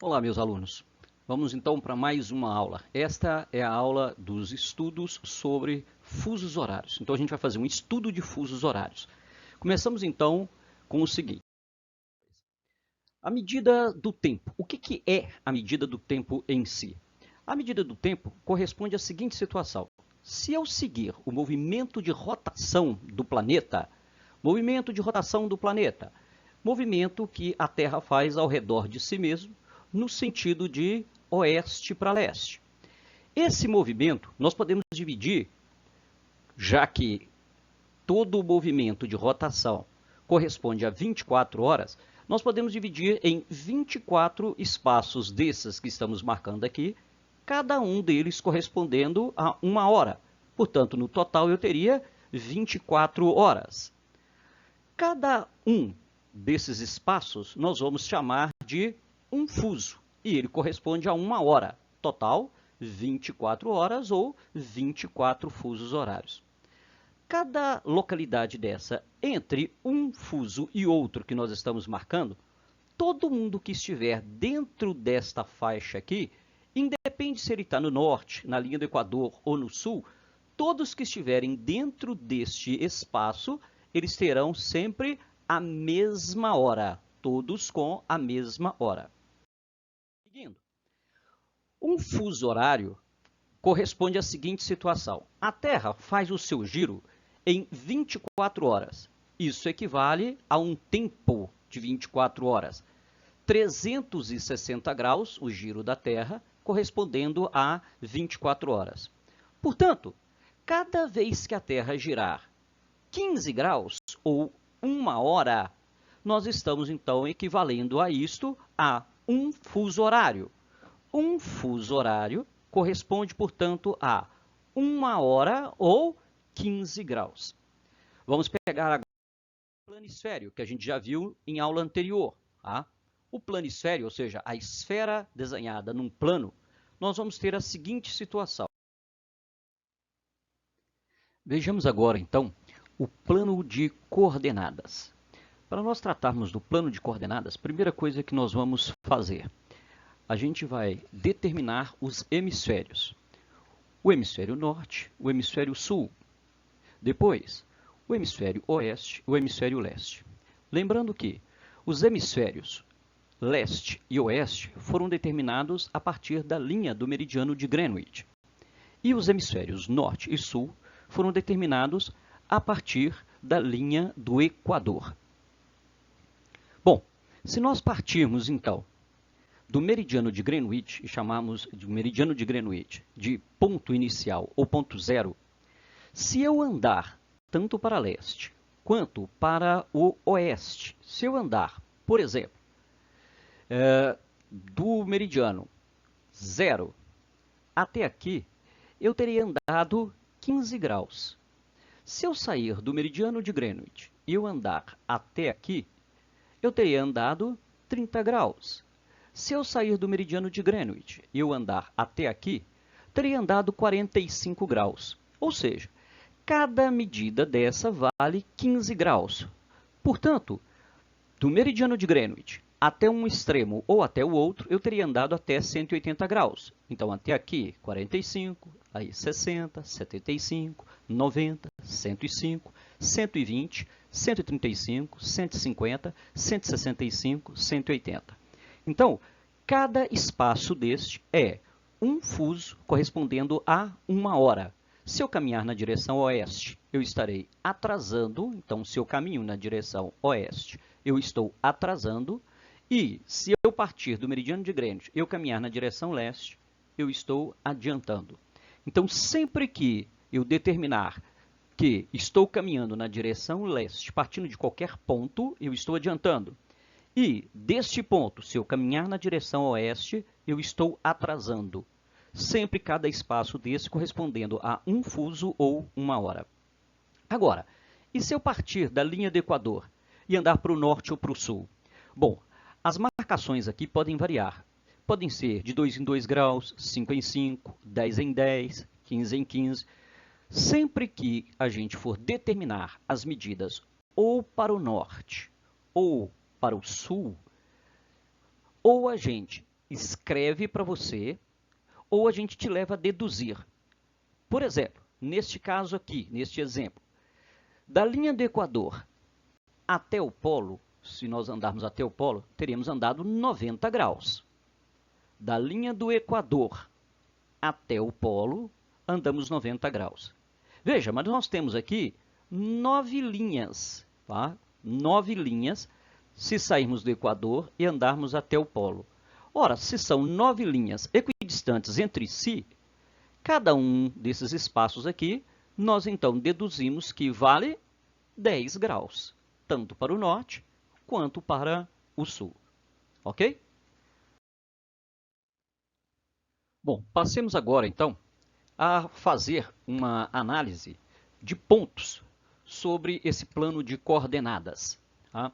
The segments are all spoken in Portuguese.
Olá, meus alunos. Vamos então para mais uma aula. Esta é a aula dos estudos sobre fusos horários. Então a gente vai fazer um estudo de fusos horários. Começamos então com o seguinte: a medida do tempo. O que é a medida do tempo em si? A medida do tempo corresponde à seguinte situação: se eu seguir o movimento de rotação do planeta, movimento que a Terra faz ao redor de si mesmo, no sentido de oeste para leste. Esse movimento nós podemos dividir, já que todo o movimento de rotação corresponde a 24 horas, nós podemos dividir em 24 espaços desses que estamos marcando aqui, cada um deles correspondendo a uma hora. Portanto, no total eu teria 24 horas. Cada um desses espaços nós vamos chamar de um fuso, e ele corresponde a uma hora. Total, 24 horas ou 24 fusos horários. Cada localidade dessa, entre um fuso e outro que nós estamos marcando, todo mundo que estiver dentro desta faixa aqui, independe se ele está no norte, na linha do Equador ou no sul, todos que estiverem dentro deste espaço, eles terão sempre a mesma hora, todos com a mesma hora. Seguindo, um fuso horário corresponde à seguinte situação: a Terra faz o seu giro em 24 horas. Isso equivale a um tempo de 24 horas. 360 graus, o giro da Terra, correspondendo a 24 horas. Portanto, cada vez que a Terra girar 15 graus ou uma hora, nós estamos então equivalendo a isto a um fuso horário. Um fuso horário corresponde, portanto, a uma hora ou 15 graus. Vamos pegar agora o planisfério, que a gente já viu em aula anterior. Tá? O planisfério, ou seja, a esfera desenhada num plano, nós vamos ter a seguinte situação. Vejamos agora, então, o plano de coordenadas. Para nós tratarmos do plano de coordenadas, a primeira coisa que nós vamos fazer, a gente vai determinar os hemisférios. O hemisfério norte, o hemisfério sul. Depois, o hemisfério oeste, o hemisfério leste. Lembrando que os hemisférios leste e oeste foram determinados a partir da linha do meridiano de Greenwich. E os hemisférios norte e sul foram determinados a partir da linha do Equador. Bom, se nós partirmos então do meridiano de Greenwich e chamarmos de meridiano de Greenwich de ponto inicial ou ponto zero, se eu andar tanto para leste quanto para o oeste, se eu andar, por exemplo, do meridiano 0 até aqui, eu teria andado 15 graus. Se eu sair do meridiano de Greenwich e eu andar até aqui, eu teria andado 30 graus. Se eu sair do meridiano de Greenwich e eu andar até aqui, teria andado 45 graus. Ou seja, cada medida dessa vale 15 graus. Portanto, do meridiano de Greenwich até um extremo ou até o outro, eu teria andado até 180 graus. Então, até aqui, 45, aí 60, 75, 90, 105, 120, 135, 150, 165, 180. Então, cada espaço deste é um fuso correspondendo a uma hora. Se eu caminhar na direção oeste, eu estarei atrasando. Então, se eu caminho na direção oeste, eu estou atrasando. E se eu partir do meridiano de Greenwich e eu caminhar na direção leste, eu estou adiantando. Então, sempre que eu determinar que estou caminhando na direção leste, partindo de qualquer ponto, eu estou adiantando. E deste ponto, se eu caminhar na direção oeste, eu estou atrasando. Sempre cada espaço desse correspondendo a um fuso ou uma hora. Agora, e se eu partir da linha do Equador e andar para o norte ou para o sul? Bom, as marcações aqui podem variar. Podem ser de 2 em 2 graus, 5 em 5, 10 em 10, 15 em 15. Sempre que a gente for determinar as medidas ou para o norte ou para o sul, ou a gente escreve para você ou a gente te leva a deduzir. Por exemplo, neste caso aqui, neste exemplo, da linha do Equador até o polo, se nós andarmos até o polo, teríamos andado 90 graus. Da linha do Equador até o polo, andamos 90 graus. Veja, mas nós temos aqui 9 linhas, tá? 9 linhas se sairmos do Equador e andarmos até o polo. Ora, se são 9 linhas equidistantes entre si, cada um desses espaços aqui, nós então deduzimos que vale 10 graus, tanto para o norte quanto para o sul. Ok? Bom, passemos agora então a fazer uma análise de pontos sobre esse plano de coordenadas. Tá?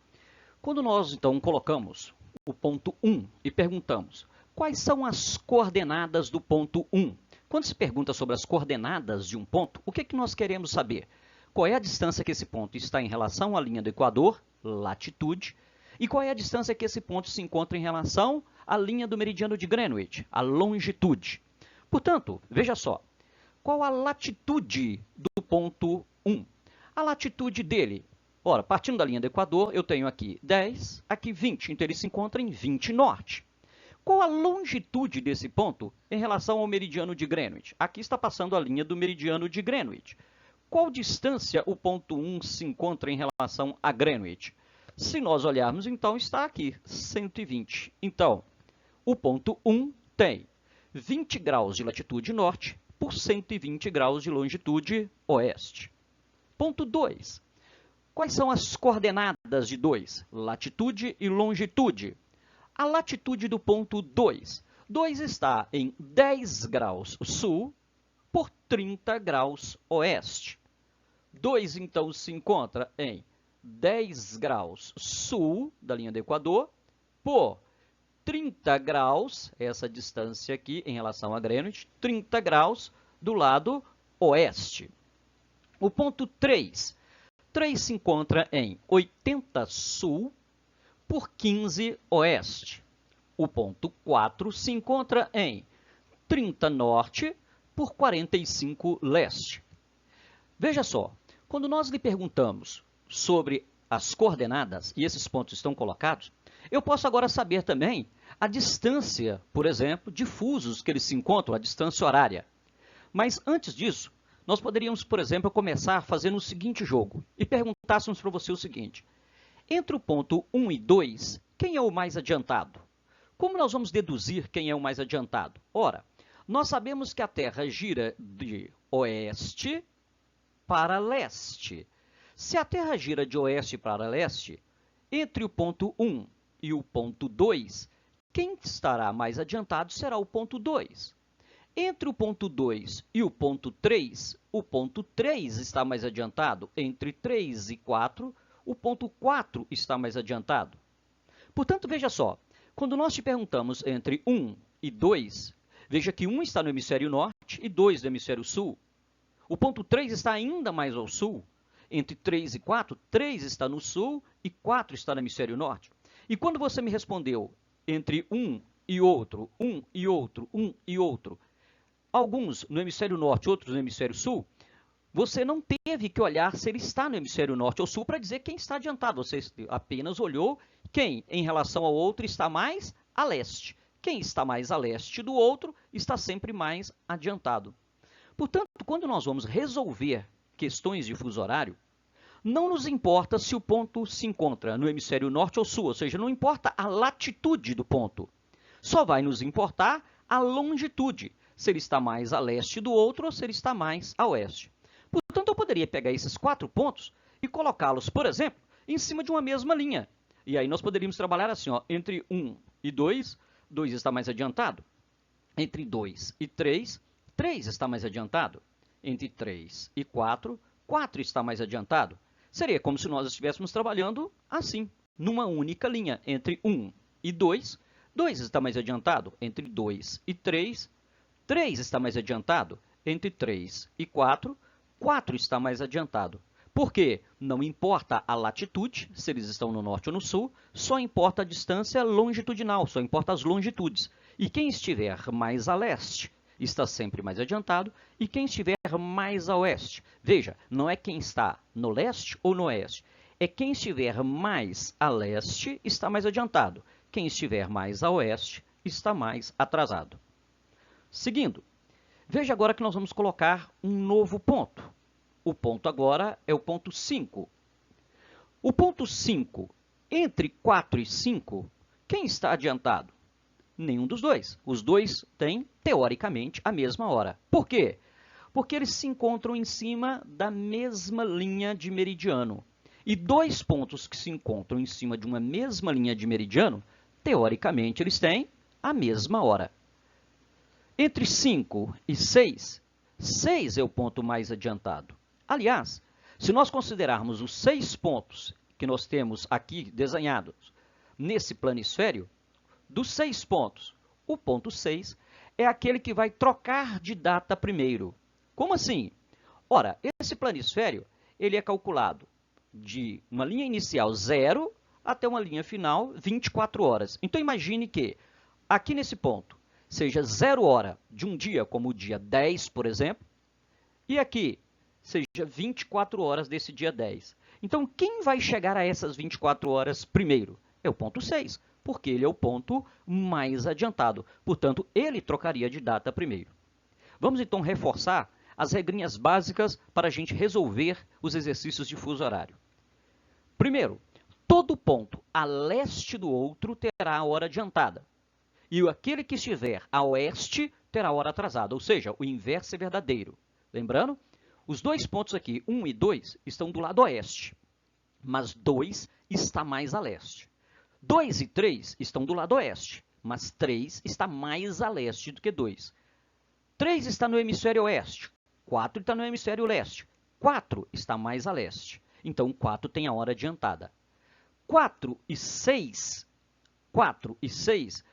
Quando nós então colocamos o ponto 1 e perguntamos quais são as coordenadas do ponto 1, quando se pergunta sobre as coordenadas de um ponto, o que é que nós queremos saber? Qual é a distância que esse ponto está em relação à linha do Equador, latitude, e qual é a distância que esse ponto se encontra em relação à linha do meridiano de Greenwich, a longitude. Portanto, veja só, qual a latitude do ponto 1? A latitude dele, ora, partindo da linha do Equador, eu tenho aqui 10, aqui 20, então ele se encontra em 20 norte. Qual a longitude desse ponto em relação ao meridiano de Greenwich? Aqui está passando a linha do meridiano de Greenwich. Qual distância o ponto 1 se encontra em relação a Greenwich? Se nós olharmos, então, está aqui, 120. Então, o ponto 1 tem 20 graus de latitude norte por 120 graus de longitude oeste. Ponto 2. Quais são as coordenadas de 2? Latitude e longitude. A latitude do ponto 2. 2 está em 10 graus sul por 30 graus oeste. 2, então, se encontra em 10 graus sul da linha do Equador por 30 graus, essa distância aqui em relação a Greenwich, 30 graus do lado oeste. O ponto 3. 3 se encontra em 80 sul por 15 oeste. O ponto 4 se encontra em 30 norte por 45 leste. Veja só, quando nós lhe perguntamos sobre as coordenadas, e esses pontos estão colocados, eu posso agora saber também a distância, por exemplo, de fusos que eles se encontram, a distância horária. Mas antes disso, nós poderíamos, por exemplo, começar fazendo o seguinte jogo e perguntássemos para você o seguinte: entre o ponto 1 e 2, quem é o mais adiantado? Como nós vamos deduzir quem é o mais adiantado? Ora, nós sabemos que a Terra gira de oeste para leste. Se a Terra gira de oeste para leste, entre o ponto 1 e o ponto 2, quem estará mais adiantado será o ponto 2. Entre o ponto 2 e o ponto 3 está mais adiantado. Entre 3 e 4, o ponto 4 está mais adiantado. Portanto, veja só, quando nós te perguntamos entre 1 e 2, veja que 1 está no hemisfério norte e 2 no hemisfério sul. O ponto 3 está ainda mais ao sul. Entre 3 e 4, 3 está no sul e 4 está no hemisfério norte. E quando você me respondeu entre um e outro, um e outro, um e outro, alguns no hemisfério norte, outros no hemisfério sul, você não teve que olhar se ele está no hemisfério norte ou sul para dizer quem está adiantado. Você apenas olhou quem, em relação ao outro, está mais a leste. Quem está mais a leste do outro está sempre mais adiantado. Portanto, quando nós vamos resolver questões de fuso horário, não nos importa se o ponto se encontra no hemisfério norte ou sul, ou seja, não importa a latitude do ponto. Só vai nos importar a longitude, se ele está mais a leste do outro ou se ele está mais a oeste. Portanto, eu poderia pegar esses 4 pontos e colocá-los, por exemplo, em cima de uma mesma linha. E aí nós poderíamos trabalhar assim, ó, entre 1 e 2, 2 está mais adiantado. Entre 2 e 3, 3 está mais adiantado. Entre 3 e 4, 4 está mais adiantado. Seria como se nós estivéssemos trabalhando assim, numa única linha. Entre 1 e 2, 2 está mais adiantado. Entre 2 e 3, 3 está mais adiantado. Entre 3 e 4, 4 está mais adiantado. Por quê? Não importa a latitude, se eles estão no norte ou no sul, só importa a distância longitudinal, só importa as longitudes. E quem estiver mais a leste está sempre mais adiantado, e quem estiver mais a oeste. Veja, não é quem está no leste ou no oeste, é quem estiver mais a leste está mais adiantado, quem estiver mais a oeste está mais atrasado. Seguindo, veja agora que nós vamos colocar um novo ponto. O ponto agora é o ponto 5. O ponto 5, entre 4 e 5, quem está adiantado? Nenhum dos dois. Os dois têm, teoricamente, a mesma hora. Por quê? Porque eles se encontram em cima da mesma linha de meridiano. E dois pontos que se encontram em cima de uma mesma linha de meridiano, teoricamente, eles têm a mesma hora. Entre 5 e 6, 6 é o ponto mais adiantado. Aliás, se nós considerarmos os 6 pontos que nós temos aqui desenhados nesse planisfério, dos 6 pontos, o ponto 6 é aquele que vai trocar de data primeiro. Como assim? Ora, esse planisfério ele é calculado de uma linha inicial 0 até uma linha final 24 horas. Então imagine que aqui nesse ponto seja 0 hora de um dia, como o dia 10, por exemplo, e aqui seja 24 horas desse dia 10. Então, quem vai chegar a essas 24 horas primeiro? É o ponto 6, porque ele é o ponto mais adiantado. Portanto, ele trocaria de data primeiro. Vamos então reforçar as regrinhas básicas para a gente resolver os exercícios de fuso horário. Primeiro, todo ponto a leste do outro terá a hora adiantada. E aquele que estiver a oeste terá a hora atrasada, ou seja, o inverso é verdadeiro. Lembrando, os dois pontos aqui, 1 e 2, estão do lado oeste, mas 2 está mais a leste. 2 e 3 estão do lado oeste, mas 3 está mais a leste do que 2. 3 está no hemisfério oeste, 4 está no hemisfério leste, 4 está mais a leste. Então, 4 tem a hora adiantada. 4 e 6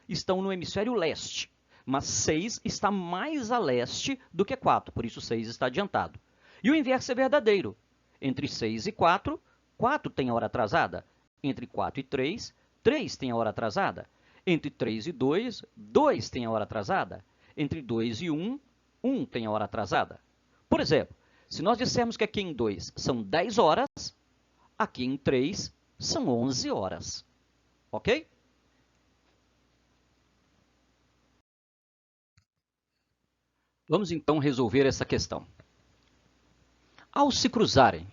estão no hemisfério leste, mas 6 está mais a leste do que 4, por isso 6 está adiantado. E o inverso é verdadeiro. Entre 6 e 4, 4 tem a hora atrasada. Entre 4 e 3, 3 tem a hora atrasada. Entre 3 e 2, 2 tem a hora atrasada. Entre 2 e 1, 1 tem a hora atrasada. Por exemplo, se nós dissermos que aqui em 2 são 10 horas, aqui em 3 são 11 horas. Ok? Vamos então resolver essa questão. Ao se cruzarem,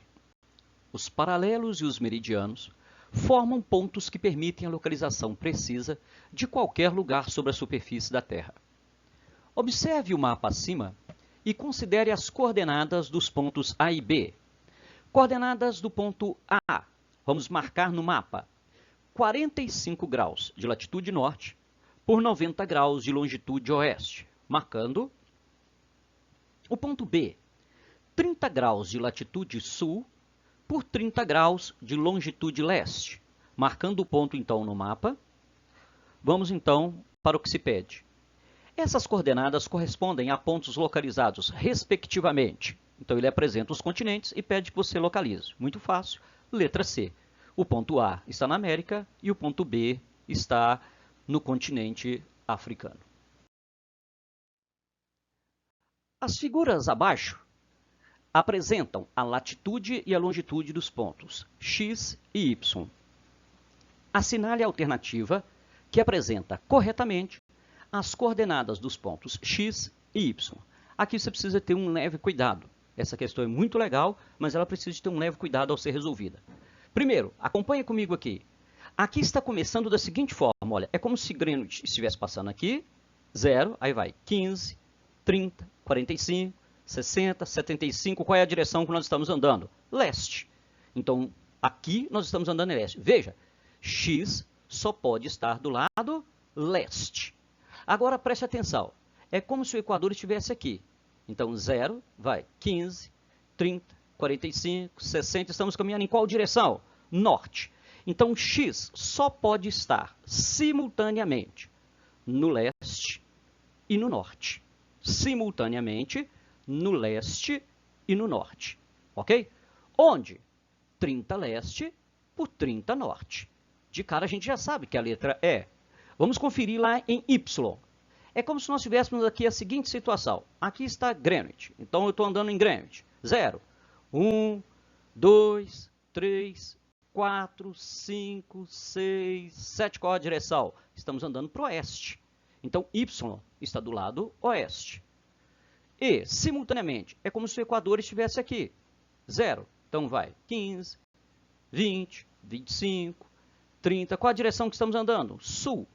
os paralelos e os meridianos formam pontos que permitem a localização precisa de qualquer lugar sobre a superfície da Terra. Observe o mapa acima e considere as coordenadas dos pontos A e B. Coordenadas do ponto A, vamos marcar no mapa 45 graus de latitude norte por 90 graus de longitude oeste, marcando o ponto B, 30 graus de latitude sul por 30 graus de longitude leste. Marcando o ponto, então, no mapa, vamos, então, para o que se pede. Essas coordenadas correspondem a pontos localizados, respectivamente. Então, ele apresenta os continentes e pede que você localize. Muito fácil. Letra C. O ponto A está na América e o ponto B está no continente africano. As figuras abaixo apresentam a latitude e a longitude dos pontos X e Y. Assinale a alternativa que apresenta corretamente as coordenadas dos pontos X e Y. Aqui você precisa ter um leve cuidado. Essa questão é muito legal, mas ela precisa de ter um leve cuidado ao ser resolvida. Primeiro, acompanhe comigo aqui. Aqui está começando da seguinte forma, olha, é como se Greenwich estivesse passando aqui, 0, aí vai 15, 30, 45, 60, 75, qual é a direção que nós estamos andando? Leste. Então, aqui nós estamos andando em leste. Veja, X só pode estar do lado leste. Agora, preste atenção. É como se o Equador estivesse aqui. Então, 0, vai 15, 30, 45, 60. Estamos caminhando em qual direção? Norte. Então, X só pode estar simultaneamente no leste e no norte. Simultaneamente no leste e no norte. Ok? Onde? 30 leste por 30 norte. De cara, a gente já sabe que a letra é. Vamos conferir lá em Y. É como se nós tivéssemos aqui a seguinte situação. Aqui está Greenwich. Então, eu estou andando em Greenwich. 0, 1, 2, 3, 4, 5, 6, 7. Qual a direção? Estamos andando para o oeste. Então, Y está do lado oeste. E, simultaneamente, é como se o Equador estivesse aqui. 0. Então, vai 15, 20, 25, 30. Qual a direção que estamos andando? Sul.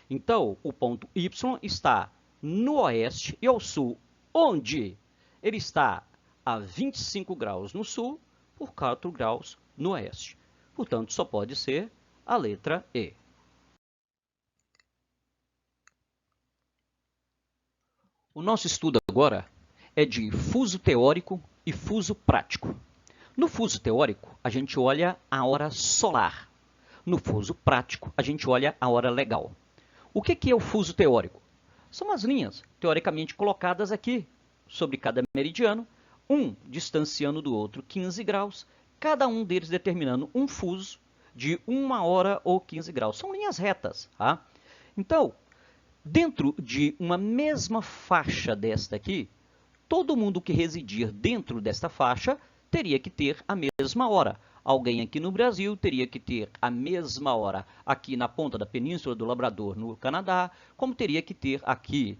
Então, o ponto Y está no oeste e ao sul, onde ele está a 25 graus no sul por 4 graus no oeste. Portanto, só pode ser a letra E. O nosso estudo agora é de fuso teórico e fuso prático. No fuso teórico, a gente olha a hora solar. No fuso prático, a gente olha a hora legal. O que é o fuso teórico? São as linhas teoricamente colocadas aqui sobre cada meridiano, um distanciando do outro 15 graus, cada um deles determinando um fuso de 1 hora ou 15 graus. São linhas retas. Tá? Então, dentro de uma mesma faixa desta aqui, todo mundo que residir dentro desta faixa teria que ter a mesma hora. Alguém aqui no Brasil teria que ter a mesma hora aqui na ponta da Península do Labrador, no Canadá, como teria que ter aqui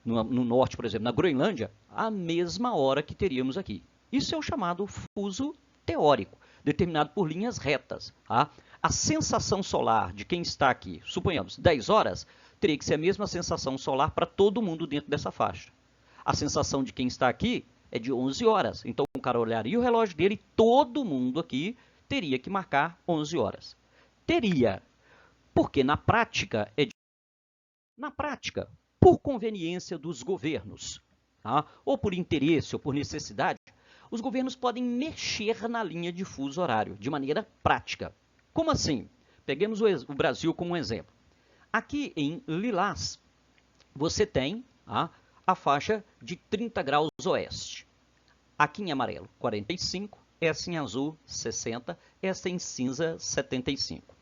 no norte, por exemplo, na Groenlândia, a mesma hora que teríamos aqui. Isso é o chamado fuso teórico, determinado por linhas retas. Tá? A sensação solar de quem está aqui, suponhamos, 10 horas, teria que ser a mesma sensação solar para todo mundo dentro dessa faixa. A sensação de quem está aqui é de 11 horas. Então, o cara olharia o relógio dele e todo mundo aqui teria que marcar 11 horas. Teria, porque na prática, por conveniência dos governos, tá? Ou por interesse ou por necessidade, os governos podem mexer na linha de fuso horário de maneira prática. Como assim? Peguemos o Brasil como um exemplo. Aqui em lilás, você tem a faixa de 30 graus oeste. Aqui em amarelo, 45, essa em azul, 60, essa em cinza, 75.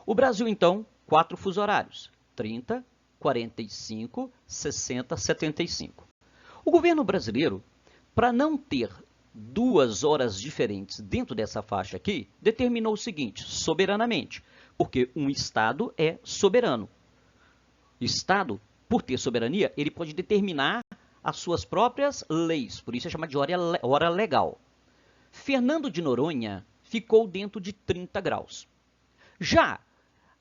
O Brasil, então, 4 fuso horários, 30, 45, 60, 75. O governo brasileiro, para não ter 2 horas diferentes dentro dessa faixa aqui, determinou o seguinte, soberanamente, porque um Estado é soberano. Estado, por ter soberania, ele pode determinar as suas próprias leis, por isso é chamado de hora legal. Fernando de Noronha ficou dentro de 30 graus. Já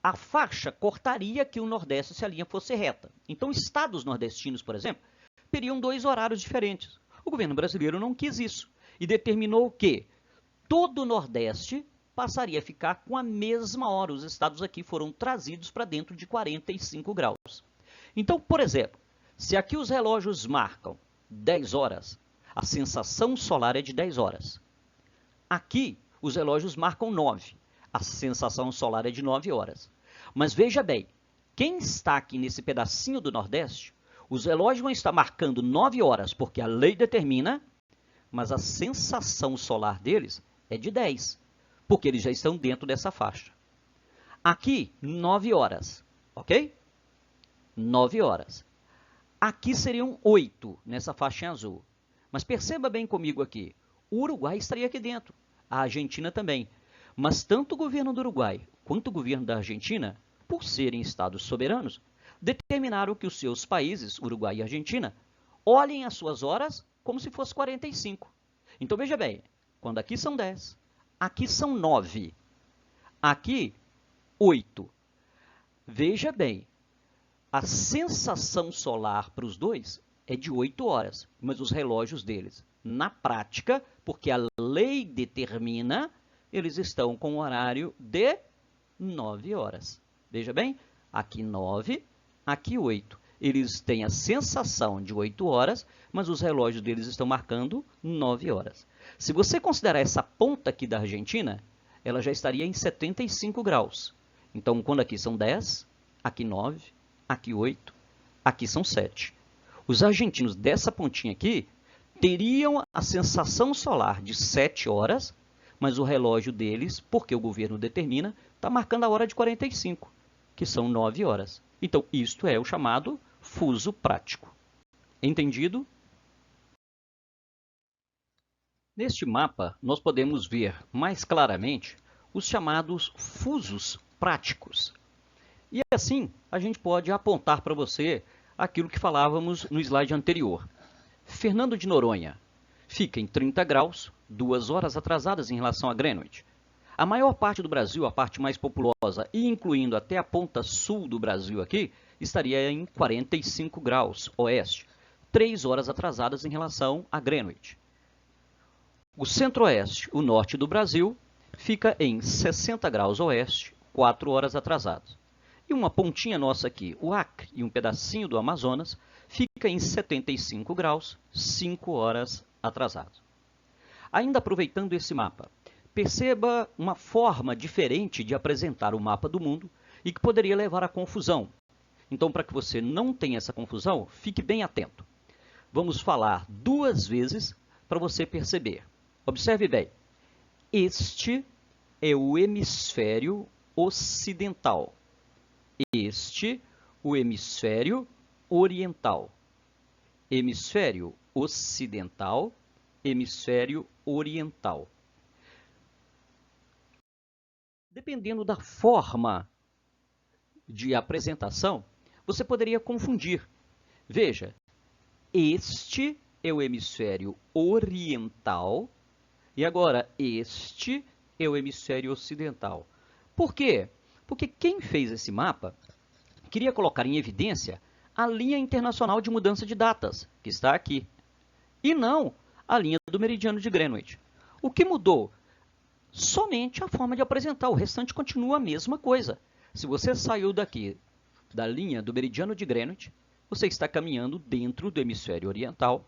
a faixa cortaria que o Nordeste se a linha fosse reta. Então, estados nordestinos, por exemplo, teriam 2 horários diferentes. O governo brasileiro não quis isso e determinou que todo o Nordeste passaria a ficar com a mesma hora. Os estados aqui foram trazidos para dentro de 45 graus. Então, por exemplo, se aqui os relógios marcam 10 horas, a sensação solar é de 10 horas. Aqui, os relógios marcam 9. A sensação solar é de 9 horas. Mas veja bem, quem está aqui nesse pedacinho do Nordeste, os relógios vão estar marcando 9 horas, porque a lei determina, mas a sensação solar deles é de 10, porque eles já estão dentro dessa faixa. Aqui, 9 horas, ok? 9 horas. Aqui seriam 8, nessa faixa em azul. Mas perceba bem comigo aqui, o Uruguai estaria aqui dentro, a Argentina também. Mas tanto o governo do Uruguai quanto o governo da Argentina, por serem estados soberanos, determinaram que os seus países, Uruguai e Argentina, olhem as suas horas como se fosse 45. Então veja bem, quando aqui são 10, aqui são 9, aqui 8. Veja bem, a sensação solar para os dois é de 8 horas, mas os relógios deles, na prática, porque a lei determina, eles estão com um horário de 9 horas. Veja bem, aqui 9, aqui 8. Eles têm a sensação de 8 horas, mas os relógios deles estão marcando 9 horas. Se você considerar essa ponta aqui da Argentina, ela já estaria em 75 graus. Então, quando aqui são 10, aqui 9, aqui 8, aqui são 7. Os argentinos dessa pontinha aqui teriam a sensação solar de 7 horas, mas o relógio deles, porque o governo determina, está marcando a hora de 45, que são 9 horas. Então, isto é o chamado fuso prático. Entendido? Neste mapa, nós podemos ver mais claramente os chamados fusos práticos. E assim, a gente pode apontar para você aquilo que falávamos no slide anterior. Fernando de Noronha fica em 30 graus, 2 horas atrasadas em relação a Greenwich. A maior parte do Brasil, a parte mais populosa, e incluindo até a ponta sul do Brasil aqui, estaria em 45 graus oeste, 3 horas atrasadas em relação a Greenwich. O centro-oeste, o norte do Brasil, fica em 60 graus oeste, 4 horas atrasados. E uma pontinha nossa aqui, o Acre e um pedacinho do Amazonas, fica em 75 graus, 5 horas atrasados. Ainda aproveitando esse mapa, perceba uma forma diferente de apresentar o mapa do mundo e que poderia levar à confusão. Então, para que você não tenha essa confusão, fique bem atento. Vamos falar 2 vezes para você perceber. Observe bem. Este é o hemisfério ocidental. Este, o hemisfério oriental. Hemisfério ocidental, hemisfério oriental. Dependendo da forma de apresentação, você poderia confundir. Veja, este é o hemisfério oriental e agora este é o hemisfério ocidental. Por quê? Porque quem fez esse mapa queria colocar em evidência a linha internacional de mudança de datas, que está aqui, e não a linha do meridiano de Greenwich. O que mudou? Somente a forma de apresentar, o restante continua a mesma coisa. Se você saiu daqui da linha do meridiano de Greenwich, você está caminhando dentro do hemisfério oriental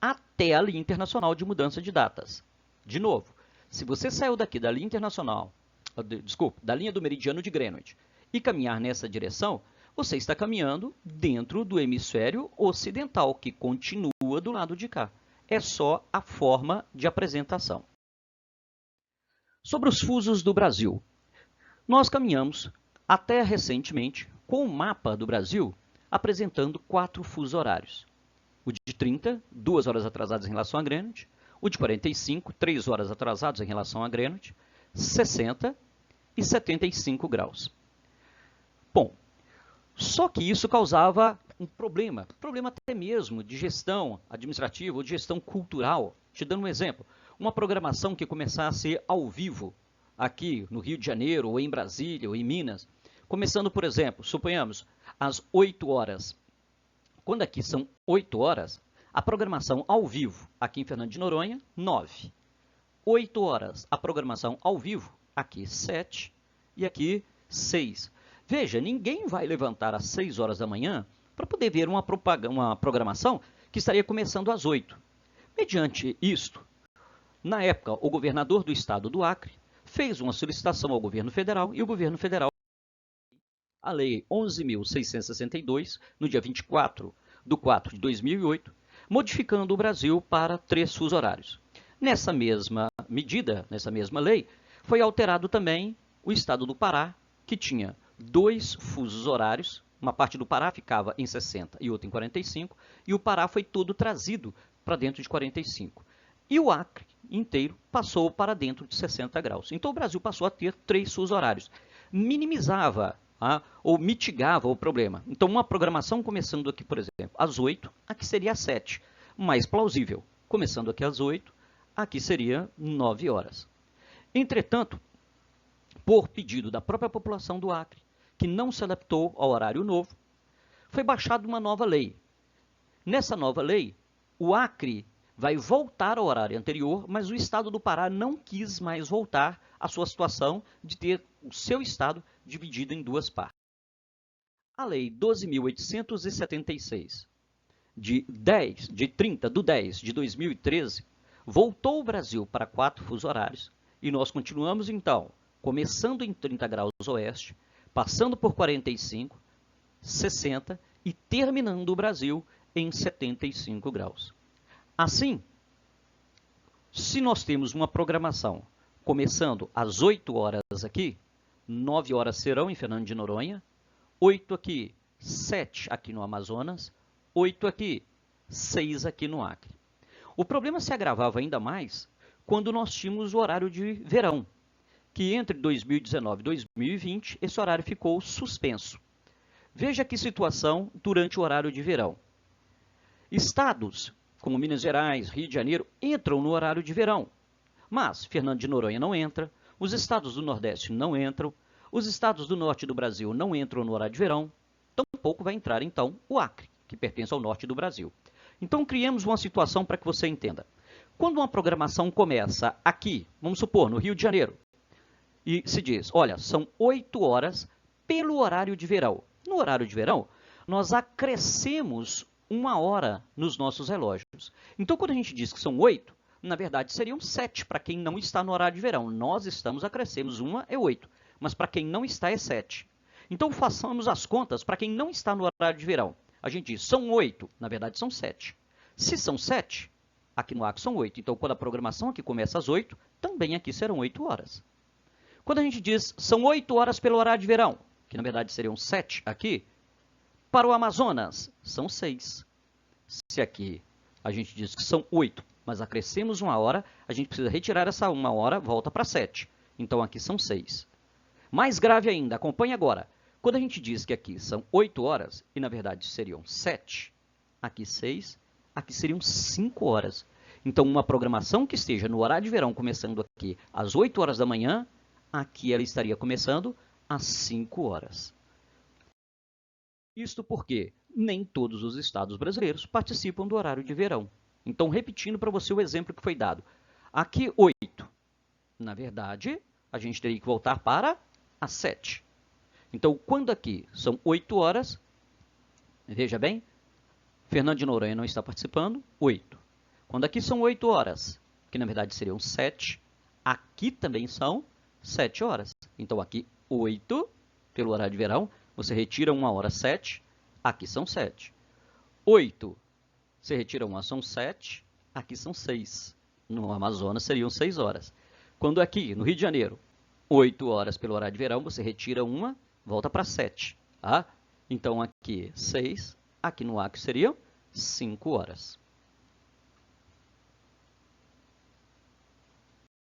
até a linha internacional de mudança de datas. De novo, se você saiu daqui da linha internacional, da linha do meridiano de Greenwich e caminhar nessa direção, você está caminhando dentro do hemisfério ocidental, que continua do lado de cá. É só a forma de apresentação. Sobre os fusos do Brasil. Nós caminhamos até recentemente com o mapa do Brasil apresentando 4 fusos horários. O de 30, 2 horas atrasadas em relação a Greenwich. O de 45, 3 horas atrasados em relação a Greenwich. 60 e 75 graus. Bom, só que isso causava um problema até mesmo de gestão administrativa ou de gestão cultural. Te dando um exemplo, uma programação que começasse ao vivo aqui no Rio de Janeiro, ou em Brasília, ou em Minas, começando, por exemplo, suponhamos, às 8 horas. Quando aqui são 8 horas, a programação ao vivo aqui em Fernando de Noronha, 9. 8 horas, a programação ao vivo aqui, 7, e aqui, 6. Veja, ninguém vai levantar às 6 horas da manhã para poder ver uma programação que estaria começando às 8. Mediante isto, na época, o governador do estado do Acre fez uma solicitação ao governo federal e o governo federal, a Lei 11.662, no dia 24 de 4 de 2008, modificando o Brasil para 3 fusos horários. Nessa mesma medida, nessa mesma lei, foi alterado também o estado do Pará, que tinha 2 fusos horários, uma parte do Pará ficava em 60 e outra em 45, e o Pará foi todo trazido para dentro de 45. E o Acre inteiro passou para dentro de 60 graus. Então o Brasil passou a ter 3 fusos horários. Minimizava ou mitigava o problema. Então uma programação começando aqui, por exemplo, às 8, aqui seria às 7. Mais plausível. Começando aqui às 8, aqui seria 9 horas. Entretanto, por pedido da própria população do Acre, que não se adaptou ao horário novo, foi baixada uma nova lei. Nessa nova lei, o Acre vai voltar ao horário anterior, mas o estado do Pará não quis mais voltar à sua situação de ter o seu estado dividido em 2 partes. A Lei 12.876, de 30 de 10 de 2013, voltou o Brasil para 4 fusos horários e nós continuamos, então, começando em 30 graus oeste, passando por 45, 60 e terminando o Brasil em 75 graus. Assim, se nós temos uma programação começando às 8 horas aqui, 9 horas serão em Fernando de Noronha, 8 aqui, 7 aqui no Amazonas, 8 aqui, 6 aqui no Acre. O problema se agravava ainda mais quando nós tínhamos o horário de verão, que entre 2019 e 2020, esse horário ficou suspenso. Veja que situação durante o horário de verão. Estados como Minas Gerais, Rio de Janeiro, entram no horário de verão, mas Fernando de Noronha não entra, os estados do Nordeste não entram, os estados do Norte do Brasil não entram no horário de verão, tampouco vai entrar, então, o Acre, que pertence ao Norte do Brasil. Então, criamos uma situação para que você entenda. Quando uma programação começa aqui, vamos supor, no Rio de Janeiro, e se diz, olha, são 8 horas pelo horário de verão. No horário de verão, nós acrescemos 1 hora nos nossos relógios. Então, quando a gente diz que são 8, na verdade seriam 7 para quem não está no horário de verão. Nós estamos, acrescemos 1 é 8, mas para quem não está é 7. Então, façamos as contas para quem não está no horário de verão. A gente diz, são 8, na verdade são 7. Se são 7, aqui no Acre são 8. Então, quando a programação aqui começa às 8, também aqui serão 8 horas. Quando a gente diz, são 8 horas pelo horário de verão, que na verdade seriam 7 aqui, para o Amazonas, são 6. Se aqui a gente diz que são 8, mas acrescemos 1 hora, a gente precisa retirar essa 1 hora, volta para 7. Então, aqui são 6. Mais grave ainda, acompanhe agora. Quando a gente diz que aqui são 8 horas, e na verdade seriam 7, aqui 6, aqui seriam 5 horas. Então, uma programação que esteja no horário de verão, começando aqui às 8 horas da manhã, aqui ela estaria começando às 5 horas. Isto porque nem todos os estados brasileiros participam do horário de verão. Então, repetindo para você o exemplo que foi dado. Aqui, 8. Na verdade, a gente teria que voltar para as 7. Então, quando aqui são 8 horas, veja bem, Fernando de Noronha não está participando, 8. Quando aqui são 8 horas, que na verdade seriam 7, aqui também são 7 horas. Então, aqui 8, pelo horário de verão, você retira 1 hora, 7, aqui são 7. 8, você retira 1, são 7, aqui são 6. No Amazonas seriam 6 horas. Quando aqui, no Rio de Janeiro, 8 horas pelo horário de verão, você retira 1, volta para 7. Tá? Então, aqui 6, aqui no Acre seriam 5 horas.